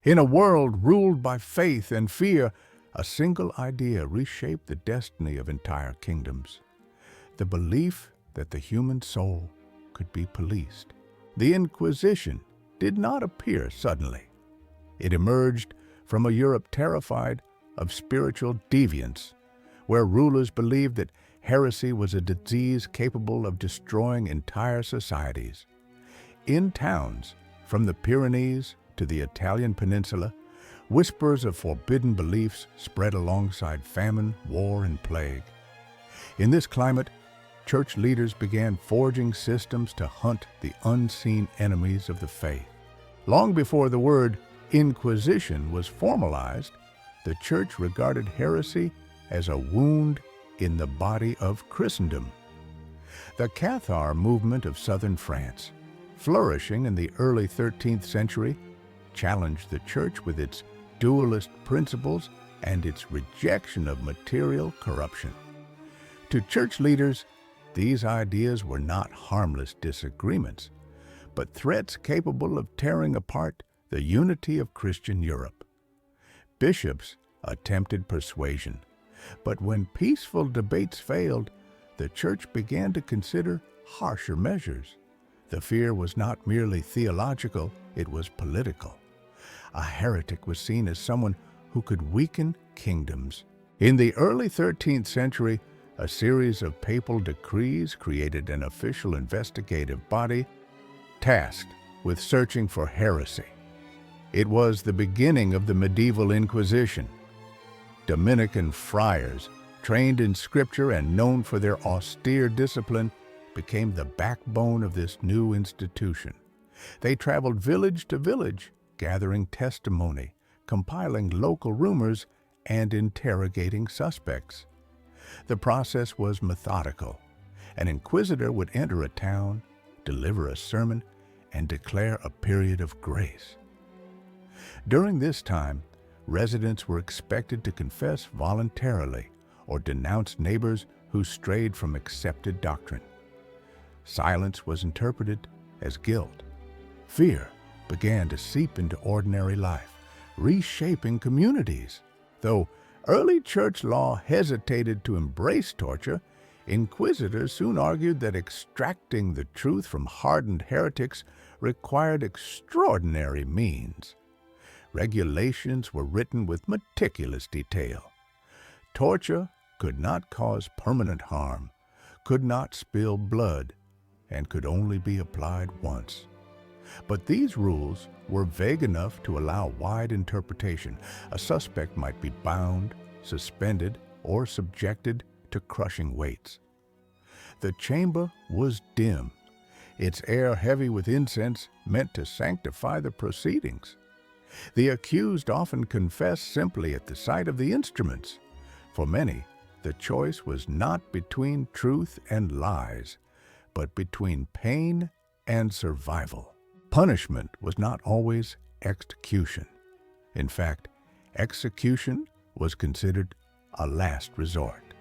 In a world ruled by faith and fear, a single idea reshaped the destiny of entire kingdoms: the belief that the human soul could be policed. The Inquisition did not appear suddenly. It emerged from a Europe terrified of spiritual deviance, where rulers believed that heresy was a disease capable of destroying entire societies. In towns, from the Pyrenees to the Italian peninsula, whispers of forbidden beliefs spread alongside famine, war, and plague. In this climate, church leaders began forging systems to hunt the unseen enemies of the faith. Long before the word Inquisition was formalized, the church regarded heresy as a wound in the body of Christendom. The Cathar movement of southern France, flourishing in the early 13th century, challenged the church with its dualist principles and its rejection of material corruption. To church leaders, these ideas were not harmless disagreements, but threats capable of tearing apart the unity of Christian Europe. Bishops attempted persuasion, but when peaceful debates failed, the church began to consider harsher measures. The fear was not merely theological, it was political. A heretic was seen as someone who could weaken kingdoms. In the early 13th century, a series of papal decrees created an official investigative body tasked with searching for heresy. It was the beginning of the medieval Inquisition. Dominican friars, trained in scripture and known for their austere discipline, became the backbone of this new institution. They traveled village to village, gathering testimony, compiling local rumors, and interrogating suspects. The process was methodical. An inquisitor would enter a town, deliver a sermon, and declare a period of grace. During this time, residents were expected to confess voluntarily or denounce neighbors who strayed from accepted doctrine. Silence was interpreted as guilt. Fear began to seep into ordinary life, reshaping communities. Though early church law hesitated to embrace torture, inquisitors soon argued that extracting the truth from hardened heretics required extraordinary means. Regulations were written with meticulous detail. Torture could not cause permanent harm, could not spill blood, and could only be applied once. But these rules were vague enough to allow wide interpretation. A suspect might be bound, suspended, or subjected to crushing weights. The chamber was dim, its air heavy with incense meant to sanctify the proceedings. The accused often confessed simply at the sight of the instruments. For many, the choice was not between truth and lies, but between pain and survival. Punishment was not always execution. In fact, execution was considered a last resort.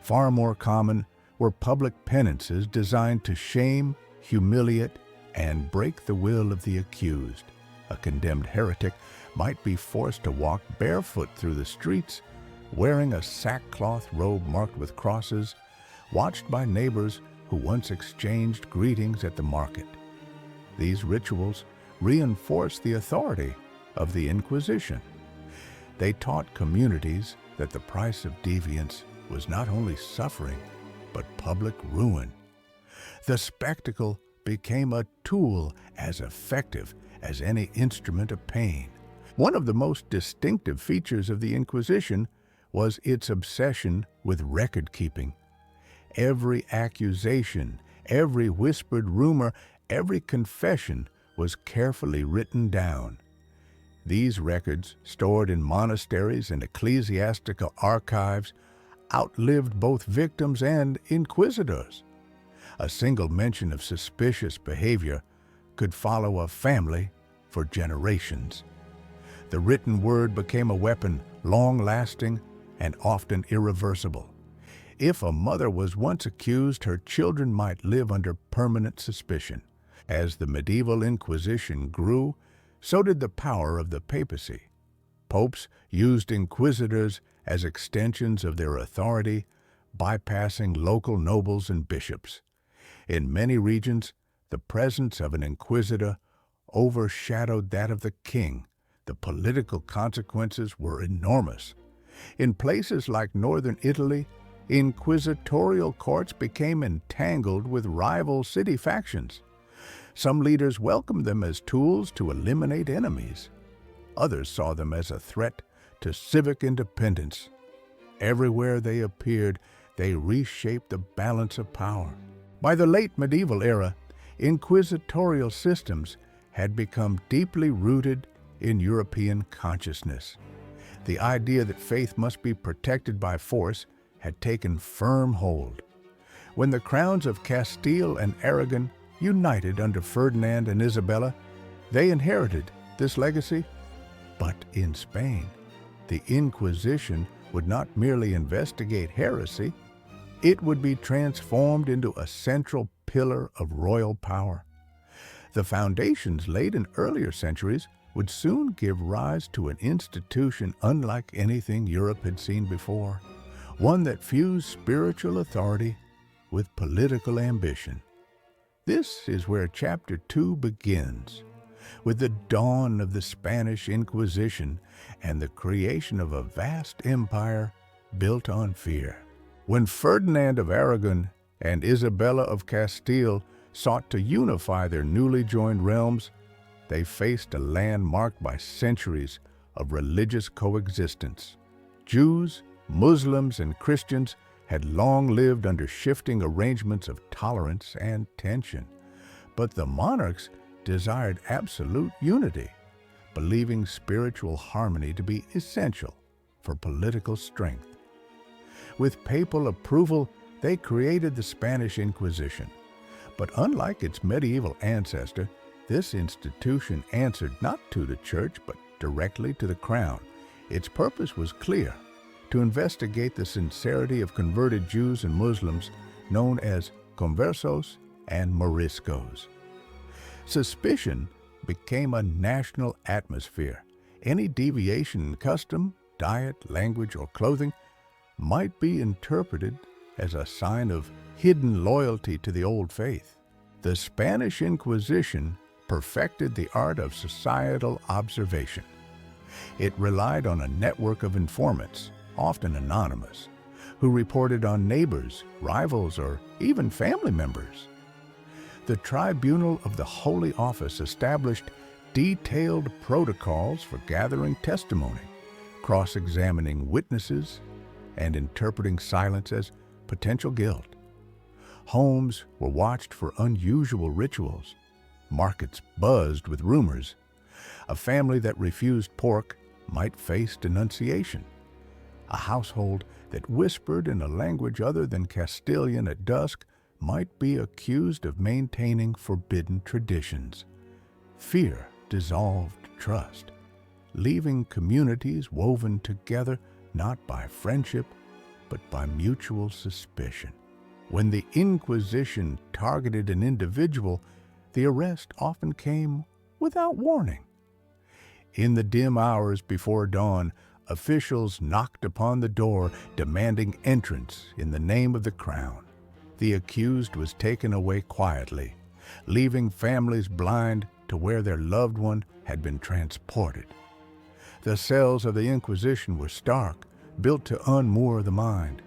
Far more common were public penances designed to shame, humiliate, and break the will of the accused. A condemned heretic might be forced to walk barefoot through the streets, wearing a sackcloth robe marked with crosses, watched by neighbors who once exchanged greetings at the market. These rituals reinforced the authority of the Inquisition. They taught communities that the price of deviance was not only suffering, but public ruin. The spectacle became a tool as effective as any instrument of pain. One of the most distinctive features of the Inquisition was its obsession with record-keeping. Every accusation, every whispered rumor, every confession was carefully written down. These records, stored in monasteries and ecclesiastical archives, outlived both victims and inquisitors. A single mention of suspicious behavior could follow a family for generations. The written word became a weapon, long-lasting and often irreversible. If a mother was once accused, her children might live under permanent suspicion. As the medieval Inquisition grew, So did the power of the papacy. Popes used inquisitors as extensions of their authority, bypassing local nobles and bishops. In many regions, the presence of an inquisitor overshadowed that of the king. The political consequences were enormous. In places like northern Italy, inquisitorial courts became entangled with rival city factions. Some leaders welcomed them as tools to eliminate enemies. Others saw them as a threat to civic independence. Everywhere they appeared, they reshaped the balance of power. By the late medieval era, inquisitorial systems had become deeply rooted in European consciousness. The idea that faith must be protected by force had taken firm hold. When the crowns of Castile and Aragon united under Ferdinand and Isabella, they inherited this legacy. But in Spain, the Inquisition would not merely investigate heresy, it would be transformed into a central pillar of royal power. The foundations laid in earlier centuries would soon give rise to an institution unlike anything Europe had seen before, one that fused spiritual authority with political ambition. This is where Chapter 2 begins, with the dawn of the Spanish Inquisition and the creation of a vast empire built on fear. When Ferdinand of Aragon and Isabella of Castile sought to unify their newly joined realms, they faced a land marked by centuries of religious coexistence. Jews, Muslims, and Christians had long lived under shifting arrangements of tolerance and tension, but the monarchs desired absolute unity, believing spiritual harmony to be essential for political strength. With papal approval, they created the Spanish Inquisition. But unlike its medieval ancestor, this institution answered not to the church, but directly to the crown. Its purpose was clear: to investigate the sincerity of converted Jews and Muslims, known as conversos and moriscos. Suspicion became a national atmosphere. Any deviation in custom, diet, language, or clothing might be interpreted as a sign of hidden loyalty to the old faith. The Spanish Inquisition perfected the art of societal observation. It relied on a network of informants, often anonymous, who reported on neighbors, rivals, or even family members. The Tribunal of the Holy Office established detailed protocols for gathering testimony, cross-examining witnesses, and interpreting silence as potential guilt. Homes were watched for unusual rituals. Markets buzzed with rumors. A family that refused pork might face denunciation. A household that whispered in a language other than Castilian at dusk might be accused of maintaining forbidden traditions. Fear dissolved trust, leaving communities woven together not by friendship, but by mutual suspicion. When the Inquisition targeted an individual, the arrest often came without warning. In the dim hours before dawn, officials knocked upon the door, demanding entrance in the name of the crown. The accused was taken away quietly, leaving families blind to where their loved one had been transported. The cells of the Inquisition were stark, built to unmoor the mind.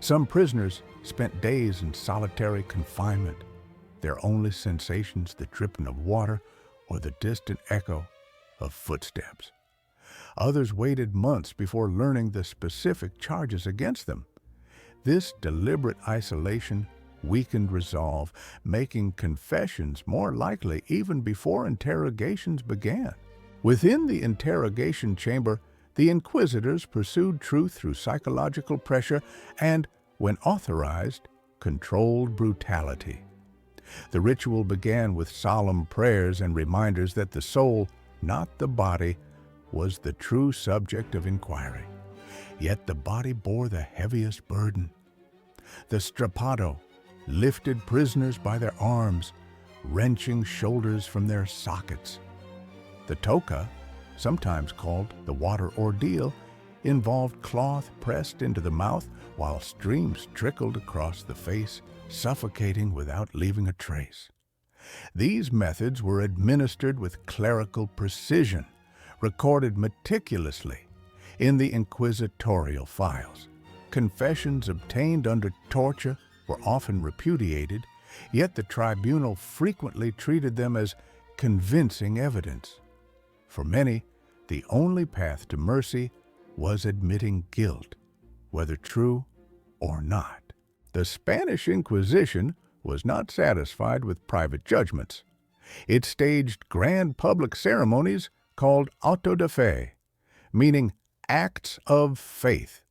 Some prisoners spent days in solitary confinement, their only sensations the dripping of water or the distant echo of footsteps. Others waited months before learning the specific charges against them. This deliberate isolation weakened resolve, making confessions more likely even before interrogations began. Within the interrogation chamber, the inquisitors pursued truth through psychological pressure and, when authorized, controlled brutality. The ritual began with solemn prayers and reminders that the soul, not the body, was the true subject of inquiry. Yet the body bore the heaviest burden. The strappado lifted prisoners by their arms, wrenching shoulders from their sockets. The toca, sometimes called the water ordeal, involved cloth pressed into the mouth while streams trickled across the face, suffocating without leaving a trace. These methods were administered with clerical precision, recorded meticulously in the inquisitorial files. Confessions obtained under torture were often repudiated, yet the tribunal frequently treated them as convincing evidence. For many, the only path to mercy was admitting guilt, whether true or not. The Spanish Inquisition was not satisfied with private judgments. It staged grand public ceremonies called auto de fe, meaning acts of faith.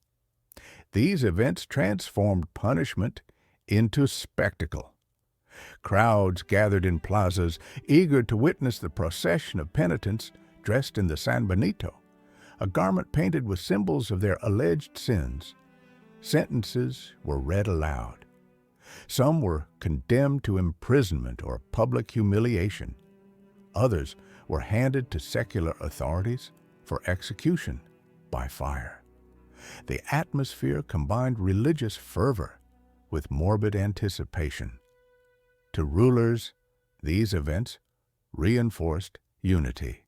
These events transformed punishment into spectacle. Crowds gathered in plazas, eager to witness the procession of penitents dressed in the San Benito, a garment painted with symbols of their alleged sins. Sentences were read aloud. Some were condemned to imprisonment or public humiliation. Others were handed to secular authorities for execution by fire. The atmosphere combined religious fervor with morbid anticipation. To rulers, these events reinforced unity.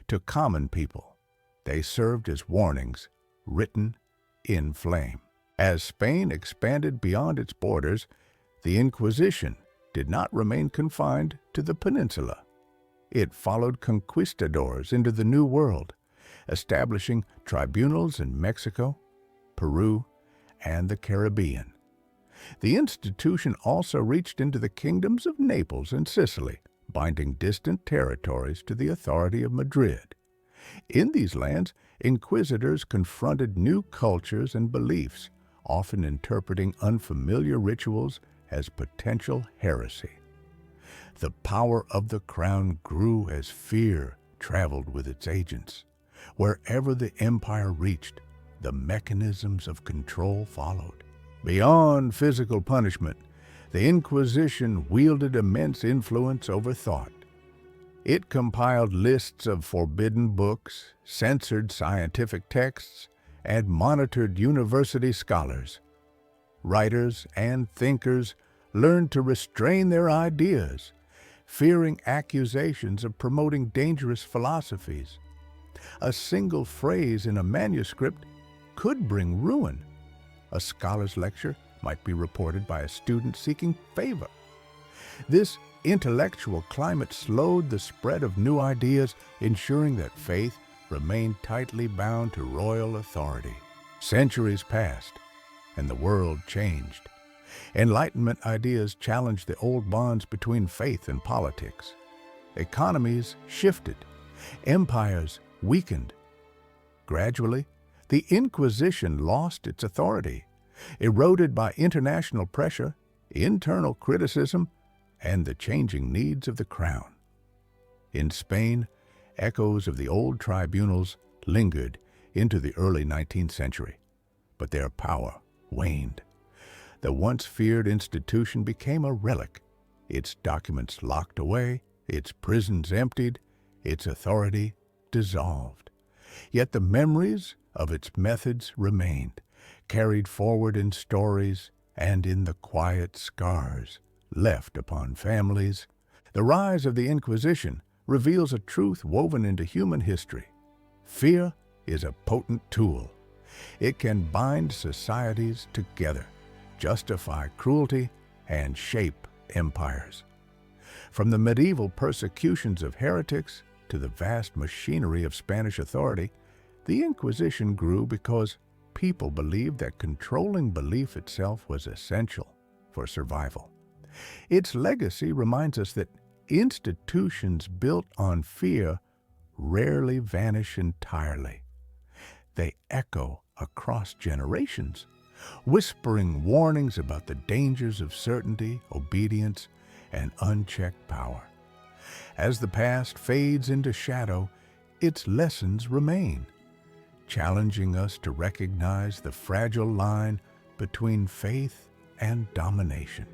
To common people, they served as warnings written in flame. As Spain expanded beyond its borders, the Inquisition did not remain confined to the peninsula. It followed conquistadors into the New World, establishing tribunals in Mexico, Peru, and the Caribbean. The institution also reached into the kingdoms of Naples and Sicily, binding distant territories to the authority of Madrid. In these lands, inquisitors confronted new cultures and beliefs, often interpreting unfamiliar rituals as potential heresy. The power of the crown grew as fear traveled with its agents. Wherever the empire reached, the mechanisms of control followed. Beyond physical punishment, the Inquisition wielded immense influence over thought. It compiled lists of forbidden books, censored scientific texts, and monitored university scholars. Writers and thinkers learned to restrain their ideas, fearing accusations of promoting dangerous philosophies. A single phrase in a manuscript could bring ruin. A scholar's lecture might be reported by a student seeking favor. This intellectual climate slowed the spread of new ideas, ensuring that faith remained tightly bound to royal authority. Centuries passed, and the world changed. Enlightenment ideas challenged the old bonds between faith and politics. Economies shifted. Empires weakened. Gradually, the Inquisition lost its authority, eroded by international pressure, internal criticism, and the changing needs of the crown. In Spain, echoes of the old tribunals lingered into the early 19th century, but their power waned. The once feared institution became a relic, its documents locked away, its prisons emptied, its authority dissolved. Yet the memories of its methods remained, carried forward in stories and in the quiet scars left upon families. The rise of the Inquisition reveals a truth woven into human history. Fear is a potent tool. It can bind societies together, justify cruelty, and shape empires. From the medieval persecutions of heretics to the vast machinery of Spanish authority, the Inquisition grew because people believed that controlling belief itself was essential for survival. Its legacy reminds us that institutions built on fear rarely vanish entirely. They echo across generations, whispering warnings about the dangers of certainty, obedience, and unchecked power. As the past fades into shadow, its lessons remain, challenging us to recognize the fragile line between faith and domination.